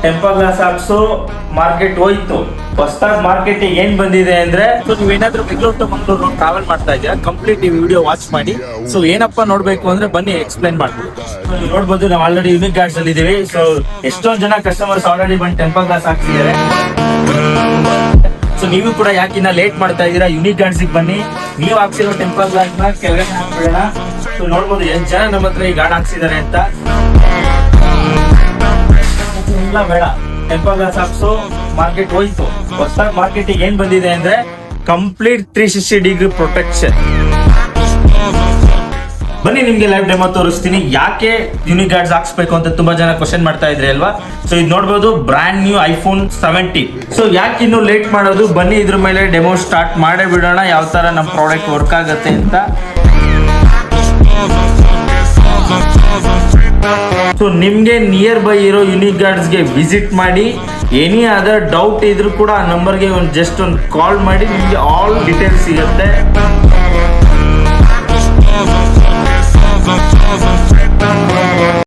Temper glass ಹಾಕ್ಸು market ಹೋಯ್ತು. ಹೊಸದಾಗಿ ಮಾರ್ಕೆಟಿಗೆ ಏನ್ ಬಂದಿದೆ ಅಂದ್ರೆ, ಸೊ ನೀವೇನಾದ್ರೂ ಬೆಂಗಳೂರು ಟು ಮಂಗಳೂರು ಟ್ರಾವೆಲ್ ಮಾಡ್ತಾ ಇದ್ದೀರಾ, ಕಂಪ್ಲೀಟ್ ಈ ವಿಡಿಯೋ ವಾಚ್ ಮಾಡಿ. ಸೊ ಏನಪ್ಪಾ ನೋಡ್ಬೇಕು ಅಂದ್ರೆ ಬನ್ನಿ ಎಕ್ಸ್ಪ್ಲೈನ್ ಮಾಡ್ತೀವಿ. ನೋಡ್ಬೋದು ನಾವು ಆಲ್ರೆಡಿ ಯೂನಿಕ್ ಗಾರ್ಡ್ಸ್ ಅಲ್ಲಿ ಇದೀವಿ. ಸೊ ಎಷ್ಟೊಂದು ಜನ ಕಸ್ಟಮರ್ಸ್ ಆಲ್ರೆಡಿ ಬಂದು ಟೆಂಪರ್ ಗ್ಲಾಸ್ ಹಾಕ್ಸಿದ್ದಾರೆ. ಸೊ ನೀವು ಕೂಡ ಯಾಕಿನ್ನ ಲೇಟ್ ಮಾಡ್ತಾ ಇದ್ದೀರಾ, ಯೂನಿಕ್ ಗಾರ್ಡ್ಸ್ ಬನ್ನಿ. ನೀವು ಹಾಕ್ಸಿರೋ ಟೆಂಪರ್ ಗ್ಲಾಸ್ ನ ಕೆಳಗಡೆ ಹಾಕ್ಬಿಡೋಣ. ಸೊ ನೋಡ್ಬೋದು ಎಷ್ಟು ಜನ ನಮ್ಮ ಹತ್ರ ಈ ಗಾರ್ಡ್ ಹಾಕ್ಸಿದ್ದಾರೆ ಅಂತ. ಇಲ್ಲ ಬೇಡ, ಟೆಂಪರ್ ಗ್ಲಾಸ್ ಹಾಕ್ಸು ಮಾರ್ಕೆಟ್ ಹೋಯ್ತು. ಹೊಸದಾಗಿ ಮಾರ್ಕೆಟಿಗೆ ಏನ್ ಬಂದಿದೆ ಅಂದ್ರೆ ಕಂಪ್ಲೀಟ್ 360 ಡಿಗ್ರಿ ಪ್ರೊಟೆಕ್ಷನ್. ಬನ್ನಿ ನಿಮ್ಗೆ ಲೈವ್ ಡೆಮೋ ತೋರಿಸ್ತೀನಿ. ಯಾಕೆ ಯೂನಿಕ್ ಗಾರ್ಡ್ಸ್ ಹಾಕ್ಸ್ಬೇಕು ಅಂತ ತುಂಬಾ ಜನ ಕ್ವಶನ್ ಮಾಡ್ತಾ ಇದ್ರಿ ಅಲ್ವಾ. ಸೊ ಇದು ನೋಡ್ಬೋದು ಬ್ರ್ಯಾಂಡ್ ನ್ಯೂ iPhone 17. ಸೊ ಯಾಕೆ ಇನ್ನು ಲೇಟ್ ಮಾಡೋದು, ಬನ್ನಿ ಇದ್ರ ಮೇಲೆ ಡೆಮೋ ಸ್ಟಾರ್ಟ್ ಮಾಡೇ ಬಿಡೋಣ, ಯಾವ ತರ ನಮ್ಮ ಪ್ರಾಡಕ್ಟ್ ವರ್ಕ್ ಆಗುತ್ತೆ ಅಂತ. ಸೊ ನಿಮ್ಗೆ ನಿಯರ್ ಬೈ ಇರೋ ಯೂನಿಕ್ ಗಾರ್ಡ್ಸ್ಗೆ ವಿಸಿಟ್ ಮಾಡಿ. ಎನಿ ಅದರ್ ಡೌಟ್ ಇದ್ರೂ ಕೂಡ ಆ ನಂಬರ್ಗೆ ಜಸ್ಟ್ ಒಂದು ಕಾಲ್ ಮಾಡಿ, ನಿಮ್ಗೆ ಆಲ್ ಡೀಟೇಲ್ಸ್ ಸಿಗುತ್ತೆ.